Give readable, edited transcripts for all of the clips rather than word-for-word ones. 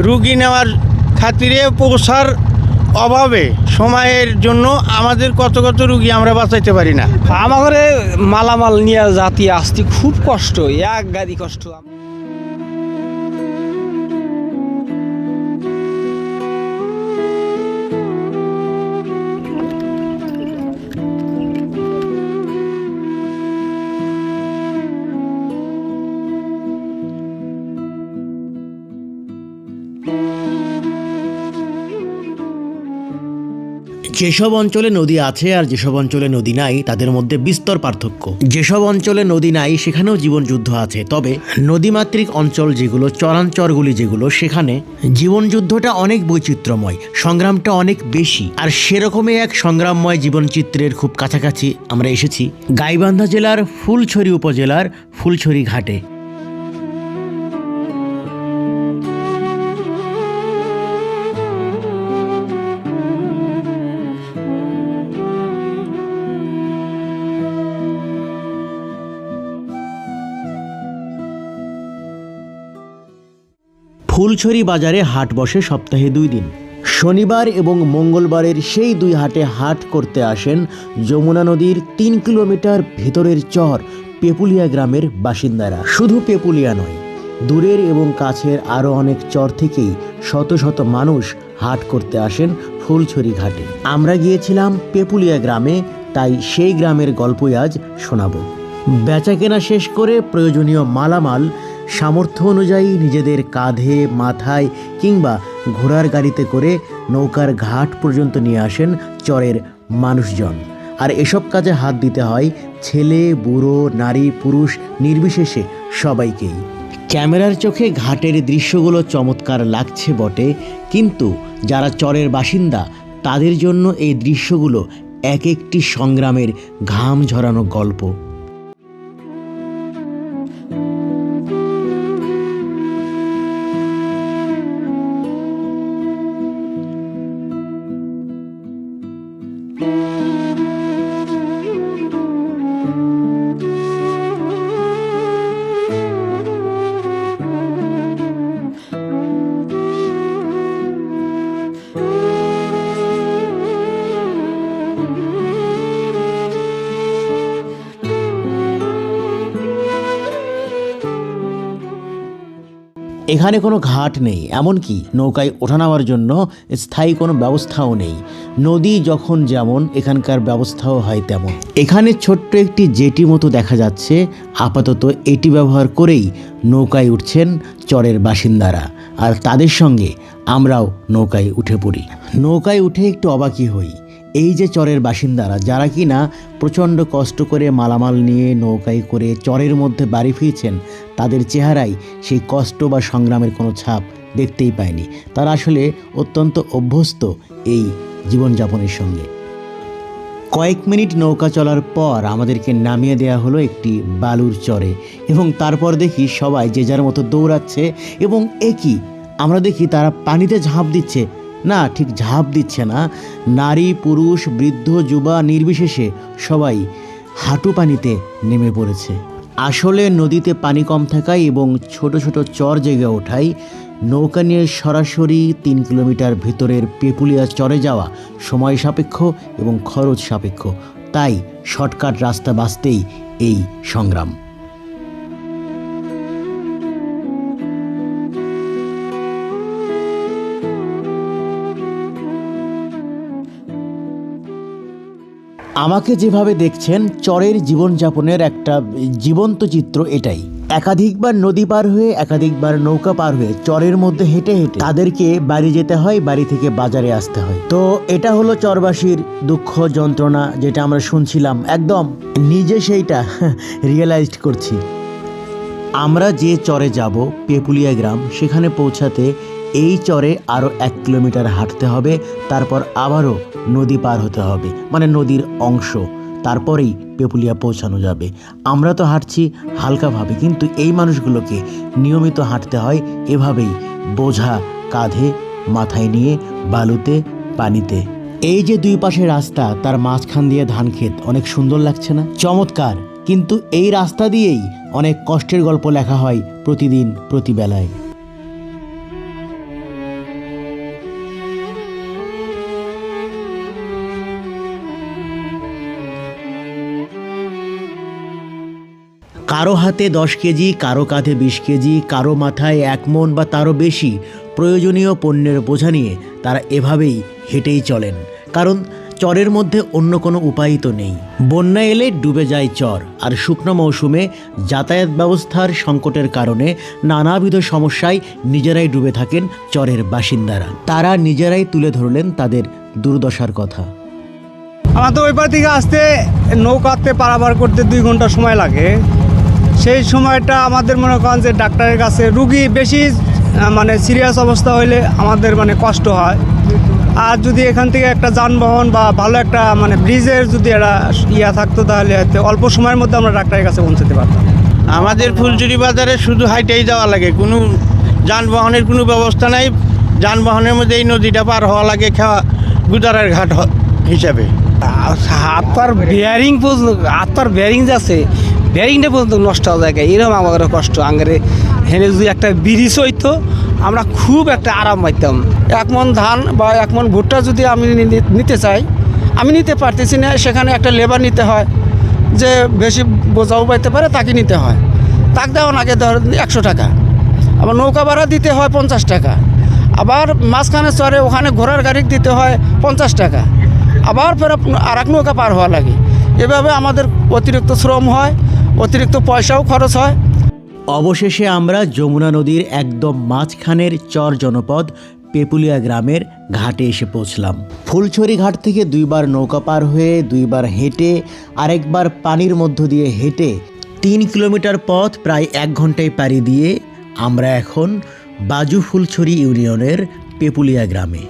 রুগী নেওয়ার খাতিরে পৌঁছার অভাবে সময়ের জন্য আমাদের কত কত রুগী আমরা বাঁচাইতে পারি না। আমার মালামাল নিয়ে জাতি আসতে খুব কষ্ট, এক গাড়ি কষ্ট। যেসব অঞ্চলে নদী আছে আর যেসব অঞ্চলে নদী নাই তাদের মধ্যে বিস্তর পার্থক্য। যেসব অঞ্চলে নদী নাই সেখানেও জীবনযুদ্ধ আছে, তবে নদীমাতৃক অঞ্চল যেগুলো, চরাঞ্চরগুলি যেগুলো, সেখানে জীবনযুদ্ধটা অনেক বৈচিত্র্যময়, সংগ্রামটা অনেক বেশি। আর সেরকমই এক সংগ্রামময় জীবনচিত্রের খুব কাছাকাছি আমরা এসেছি গাইবান্ধা জেলার ফুলছড়ি উপজেলার ফুলছড়ি ঘাটে। ফুলছড়ি বাজারে হাট বসে সপ্তাহে 2 দিন। শনিবার এবং মঙ্গলবারের সেই 2 হাটে হাট করতে আসেন যমুনা নদীর 3 কিলোমিটার ভেতরের চর পেপুলিয়া গ্রামের বাসিন্দারা। শুধু পেপুলিয়া নয়, দূরের এবং কাছের আরও অনেক চর থেকেই শত শত মানুষ হাট করতে আসেন ফুলছড়ি ঘাটে। আমরা গিয়েছিলাম পেপুলিয়া গ্রামে, তাই সেই গ্রামের গল্পই আজ শোনাবো। বেচাকেনা শেষ করে প্রয়োজনীয় মালামাল সামর্থ্য অনুযায়ী নিজেদের কাঁধে, মাথায় কিংবা ঘোড়ার গাড়িতে করে নৌকার ঘাট পর্যন্ত নিয়ে আসেন চরের মানুষজন। আর এসব কাজে হাত দিতে হয় ছেলে, বুড়ো, নারী, পুরুষ নির্বিশেষে সবাইকেই। ক্যামেরার চোখে ঘাটের দৃশ্যগুলো চমৎকার লাগছে বটে, কিন্তু যারা চরের বাসিন্দা তাদের জন্য এই দৃশ্যগুলো এক একটি সংগ্রামের ঘাম ঝরানো গল্প। এখানে কোনো ঘাট নেই, এমনকি নৌকায় ওঠানামার জন্য স্থায়ী কোনো ব্যবস্থাও নেই। নদী যখন যেমন, এখানকার ব্যবস্থাও হয় তেমন। এখানে ছোট্ট একটি জেটি মতো দেখা যাচ্ছে, আপাতত এটি ব্যবহার করেই নৌকায় উঠছেন চরের বাসিন্দারা, আর তাদের সঙ্গে আমরাও নৌকায় উঠে পড়ি। নৌকায় উঠে একটু অবাকই হই, এই যে চরের বাসিন্দারা, যারা কিনা প্রচণ্ড কষ্ট করে মালামাল নিয়ে নৌকায় করে চরের মধ্যে বাড়ি ফিরছেন, তাদের চেহারায় সেই কষ্ট বা সংগ্রামের কোনো ছাপ দেখতেই পায়নি। তারা আসলে অত্যন্ত অভ্যস্ত এই জীবনযাপনের সঙ্গে। কয়েক মিনিট নৌকা চলার পর আমাদেরকে নামিয়ে দেওয়া হলো একটি বালুর চরে, এবং তারপর দেখি সবাই যে যার মতো দৌড়াচ্ছে, এবং একই আমরা দেখি তারা পানিতে ঝাঁপ দিচ্ছে। না, ঠিক ঝাঁপ দিচ্ছে না, নারী, পুরুষ, বৃদ্ধ, যুবা নির্বিশেষে সবাই হাঁটু পানিতে নেমে পড়েছে। আসলে নদীতে পানি কম থাকায় এবং ছোট ছোট চর জেগে ওঠায় নৌকা নিয়ে সরাসরি 3 কিলোমিটার ভেতরের পেপুলিয়া চরে যাওয়া সময় সাপেক্ষ এবং খরচ সাপেক্ষ, তাই শর্টকাট রাস্তা বাঁচতেই এই সংগ্রাম। আমাকে যেভাবে দেখছেন, চরের জীবনযাপনের একটা জীবন্ত চিত্র এটাই। একাধিকবার নদী পার হয়ে, একাধিকবার নৌকা পার হয়ে চরের মধ্যে হেঁটে হেঁটে তাদেরকে বাড়ি যেতে হয়, বাড়ি থেকে বাজারে আসতে হয়। তো এটা হলো চরবাসীর দুঃখ যন্ত্রণা, যেটা আমরা শুনছিলাম, একদম নিজে সেইটা রিয়েলাইজড করছি। আমরা যে চরে যাব, পেপুলিয়া গ্রাম, সেখানে পৌঁছাতে এই চরে আরও 1 কিলোমিটার হাঁটতে হবে, তারপর আবারও নদী পার হতে হবে, মানে নদীর অংশ, তারপরেই পেপুলিয়া পৌঁছানো যাবে। আমরা তো হাঁটছি হালকাভাবে, কিন্তু এই মানুষগুলোকে নিয়মিত হাঁটতে হয় এভাবেই, বোঝা কাঁধে, মাথায় নিয়ে, বালুতে, পানিতে। এই যে 2 পাশে রাস্তা, তার মাঝখান দিয়ে ধান ক্ষেত, অনেক সুন্দর লাগছে না? চমৎকার। কিন্তু এই রাস্তা দিয়েই অনেক কষ্টের গল্প লেখা হয় প্রতিদিন, প্রতিবেলায়। কারো হাতে 10 কেজি, কারো কাঁধে 20 কেজি, কারো মাথায় 1 মণ বা তারও বেশি প্রয়োজনীয় পণ্যের বোঝা নিয়ে তারা এভাবেই হেঁটেই চলেন, কারণ চরের মধ্যে অন্য কোনো উপায় তো নেই। বন্যা এলে ডুবে যায় চর, আর শুকনো মৌসুমে যাতায়াত ব্যবস্থার সংকটের কারণে নানাবিধ সমস্যায় নিজেরাই ডুবে থাকেন চরের বাসিন্দারা। তারা নিজেরাই তুলে ধরলেন তাদের দুর্দশার কথা। আমাদের ওই পার থেকে আসতে নৌকাতে পারাপার করতে 2 ঘন্টা সময় লাগে। সেই সময়টা আমাদের মনে করেন যে ডাক্তারের কাছে রুগী বেশি মানে সিরিয়াস অবস্থা হইলে আমাদের মানে কষ্ট হয়। আর যদি এখান থেকে একটা যানবাহন বা ভালো একটা মানে ব্রিজের যদি একটা থাকতো, তাহলে হয়তো অল্প সময়ের মধ্যে আমরা ডাক্তারের কাছে পৌঁছতে পারতাম। আমাদের ফুলচুরি বাজারে শুধু হাইটেই যাওয়া লাগে, কোনো যানবাহনের কোনো ব্যবস্থা নাই। যানবাহনের মধ্যে এই নদীটা পার হওয়া লাগে খাওয়া গুদারের ঘাট হিসাবে। হাত পার বেয়ারিং পর্যন্ত, হাত পার বেয়ারিং যাচ্ছে, বেয়ারিংটা পর্যন্ত নষ্ট হওয়া যায়। এরকম আমাদের কষ্ট। আঙ্গারে হেনে যদি একটা ব্রিজ হইতো আমরা খুব একটা আরাম পাইতাম। 1 মণ ধান বা 1 মণ ভুট্টা যদি আমি নিতে চাই, আমি নিতে পারতেছি না। সেখানে একটা লেবার নিতে হয়, যে বেশি বোঝাও পাইতে পারে তাকে নিতে হয়। তাক দেওয়ার আগে ধর 100 টাকা, আবার নৌকা ভাড়া দিতে হয় 50 টাকা, আবার মাঝখানে চরে ওখানে ঘোড়ার গাড়ি দিতে হয় 50 টাকা, আবার ফের আর এক নৌকা পার হওয়া লাগে। এভাবে আমাদের অতিরিক্ত শ্রম হয়, অতিরিক্ত পয়সাও খরচ হয়। অবশেষে আমরা যমুনা নদীর একদম মাঝখানের চর জনপদ পেপুলিয়া গ্রামের ঘাটে এসে পৌঁছলাম। ফুলছড়ি ঘাট থেকে 2 বার নৌকা পার হয়ে, 2 বার হেঁটে, আরেকবার পানির মধ্য দিয়ে হেঁটে 3 কিলোমিটার পথ প্রায় 1 ঘন্টায় পাড়ি দিয়ে আমরা এখন বাজু ফুলছড়ি ইউনিয়নের পেপুলিয়া গ্রামে।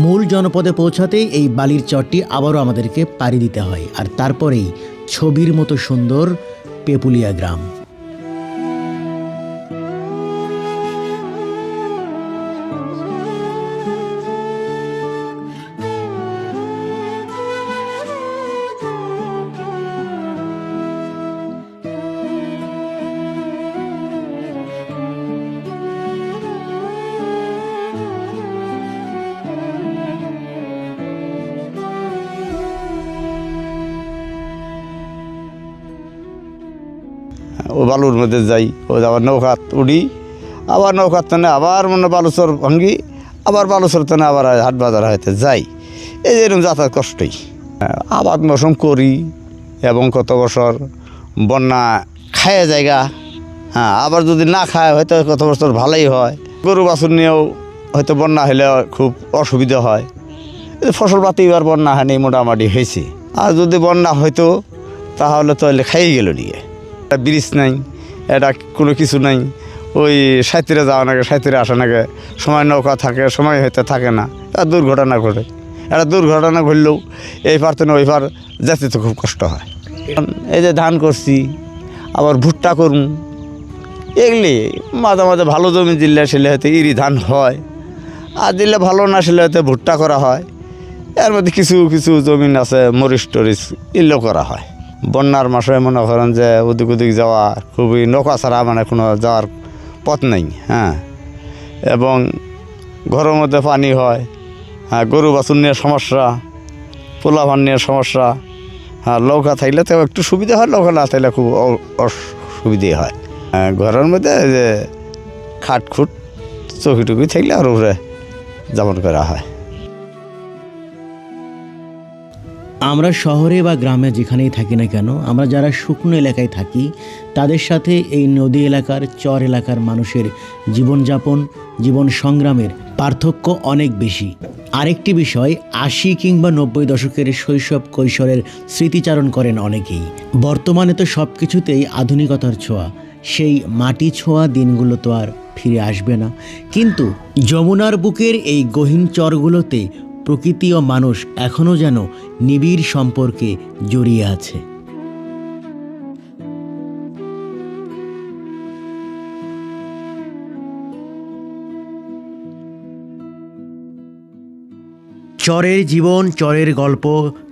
মূল জনপদে পৌঁছাতেই এই বালির চরটি আবারও আমাদেরকে পাড়ি দিতে হয়, আর তারপরেই ছবির মতো সুন্দর পেপুলিয়া গ্রাম। ও বালুর মধ্যে যাই, ও আবার নৌকাত উঠি, আবার নৌকার টানে আবার মনে বালুচর ভাঙ্গি, আবার বালুচর টানে আবার হাট বাজার হইতে যাই। এই যে এরকম যাতায়াত কষ্টই। আবাদ মৌসুম করি এবং কত বছর বন্যা খায় জায়গা, হ্যাঁ, আবার যদি না খায় হয়তো কত বছর ভালোই হয়। গরু বাছুর নিয়েও হয়তো বন্যা হলে খুব অসুবিধা হয়। ফসল পাতি এবার বন্যা হয়নি, মোটামুটি হয়েছে। আর যদি বন্যা হয়তো তাহলে তো খাইয়ে গেল নিয়ে। একটা ব্রিজ নাই, এটা কোনো কিছু নাই। ওই সাঁতরে যাওয়া নাগে, সাঁতরে আসা নাগে, সময় নৌকা থাকে, সময় হয়তো থাকে না, আর দুর্ঘটনা ঘটে। একটা দুর্ঘটনা ঘটলেও এই পার থেকে ওই পার যেতে তো খুব কষ্ট হয়। এই যে ধান করছি, আবার ভুট্টা করুন, এগুলি মাঝে মাঝে ভালো জমি দিলে সেলে হয়তো ইরি ধান হয়, আর দিলে ভালো না সেলে হয়তো ভুট্টা করা হয়। এর মধ্যে কিছু কিছু জমিন আছে মরিচ টরিচ এগুলো করা হয়। বন্যার মাসে মনে করেন যে ওদিক ওদিক যাওয়া খুবই, নৌকা ছাড়া মানে কোনো যাওয়ার পথ নেই। হ্যাঁ, এবং ঘরের মধ্যে পানি হয়। হ্যাঁ, গরু বাছুর নিয়ে সমস্যা, পোলাপান নিয়ে সমস্যা। হ্যাঁ, নৌকা থাকলে তো একটু সুবিধা হয়, নৌকা না থাকলে খুব অসুবিধে হয়। ঘরের মধ্যে যে খাটখুট চৌকি টুকি থাকলে আর উপরে যেমন করা হয়। আমরা শহরে বা গ্রামে যেখানেই থাকি না কেন, আমরা যারা শুকনো এলাকায় থাকি তাদের সাথে এই নদী এলাকার, চর এলাকার মানুষের জীবনযাপন, জীবন সংগ্রামের পার্থক্য অনেক বেশি। আরেকটি বিষয়, 80 কিংবা 90 দশকের শৈশব কৈশোরের স্মৃতিচারণ করেন অনেকেই। বর্তমানে তো সব কিছুতেই আধুনিকতার ছোঁয়া, সেই মাটি ছোঁয়া দিনগুলো তো আর ফিরে আসবে না। কিন্তু যমুনার বুকের এই গহীন চরগুলোতে প্রকৃতি ও মানুষ এখনও যেন নিবিড় সম্পর্কে জড়িয়ে আছে। চরের জীবন, চরের গল্প,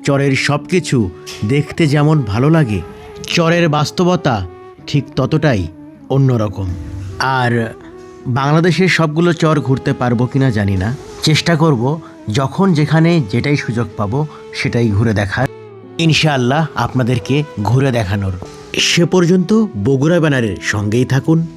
চরের সব কিছু দেখতে যেমন ভালো লাগে, চরের বাস্তবতা ঠিক ততটাই অন্যরকম। আর বাংলাদেশের সবগুলো চর ঘুরতে পারবো কিনা জানি না, চেষ্টা করব যখন যেখানে যেটাই সুযোগ পাবো সেটাই ঘুরে দেখার। ইনশাআল্লাহ আপনাদেরকে ঘুরে দেখানোর। সে পর্যন্ত বগুড়া ব্যানারের সঙ্গেই থাকুন।